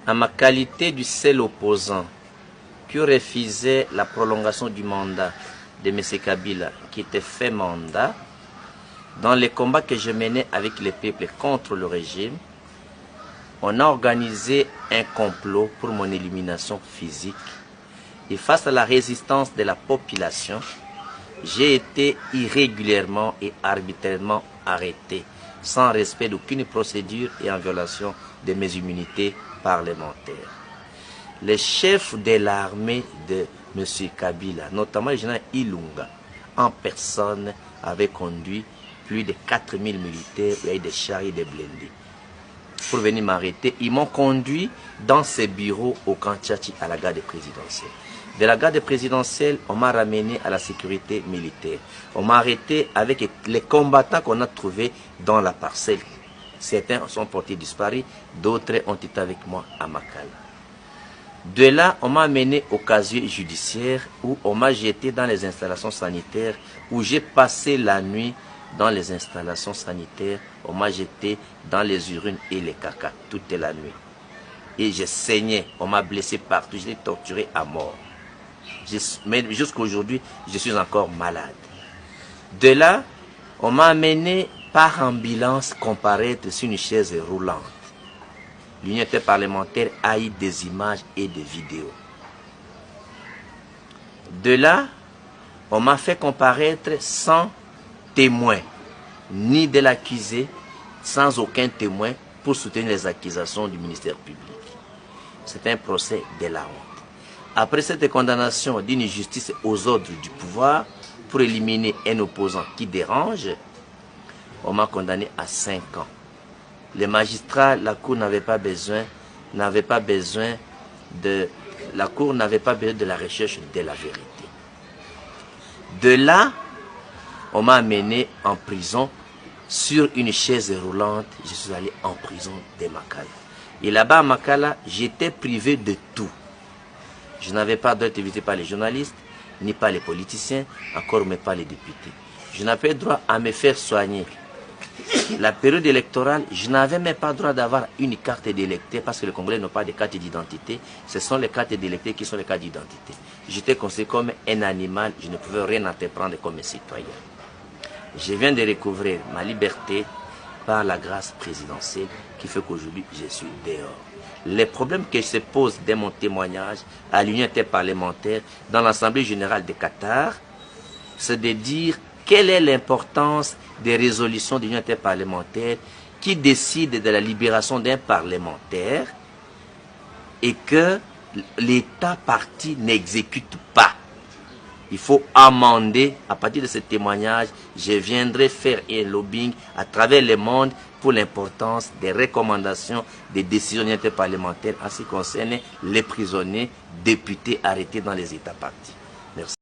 En ma qualité du seul opposant qui refusait la prolongation du mandat de M. Kabila, qui était fait mandat, dans les combats que je menais avec les peuples contre le régime, on a organisé un complot pour mon élimination physique. Et face à la résistance de la population, j'ai été irrégulièrement et arbitrairement arrêté, sans respect d'aucune procédure et en violation de mes immunités parlementaires. Les chefs de l'armée de M. Kabila, notamment le général Ilunga, en personne, avaient conduit plus de 4000 militaires avec des chars et des blindés pour venir m'arrêter. Ils m'ont conduit dans ces bureaux au Kanchachi à la garde présidentielle. De la garde présidentielle, on m'a ramené à la sécurité militaire. On m'a arrêté avec les combattants qu'on a trouvés dans la parcelle. Certains sont portés disparus, d'autres ont été avec moi à Makala. De là, on m'a amené au casier judiciaire où on m'a jeté dans les installations sanitaires, où j'ai passé la nuit dans les installations sanitaires. On m'a jeté dans les urines et les caca toute la nuit. Et j'ai saigné, on m'a blessé partout, je l'ai torturé à mort. Mais jusqu'à aujourd'hui, je suis encore malade. De là, on m'a amené par ambulance comparaître sur une chaise roulante. L'unité parlementaire a eu des images et des vidéos. De là, on m'a fait comparaître sans témoin, ni de l'accusé, sans aucun témoin pour soutenir les accusations du ministère public. C'est un procès de la honte. Après cette condamnation d'une justice aux ordres du pouvoir pour éliminer un opposant qui dérange, on m'a condamné à 5 ans. Les magistrats, la Cour n'avait pas besoin de la recherche de la vérité. De là, on m'a amené en prison sur une chaise roulante. Je suis allé en prison de Makala. Et là-bas à Makala, j'étais privé de tout. Je n'avais pas droit d'être invité par les journalistes, ni par les politiciens, encore même pas les députés. Je n'avais pas droit à me faire soigner. La période électorale, je n'avais même pas droit d'avoir une carte d'électeur parce que les Congolais n'ont pas de carte d'identité. Ce sont les cartes d'électeur qui sont les cartes d'identité. J'étais considéré comme un animal, je ne pouvais rien entreprendre comme un citoyen. Je viens de recouvrir ma liberté par la grâce présidentielle qui fait qu'aujourd'hui je suis dehors. Les problèmes que se posent dès mon témoignage à l'Union interparlementaire dans l'Assemblée générale de Qatar, c'est de dire quelle est l'importance des résolutions de l'Union interparlementaire qui décident de la libération d'un parlementaire et que l'État parti n'exécute pas. Il faut amender. À partir de ce témoignage, je viendrai faire un lobbying à travers le monde pour l'importance des recommandations des décisions interparlementaires en ce qui concerne les prisonniers, députés arrêtés dans les États partis. Merci.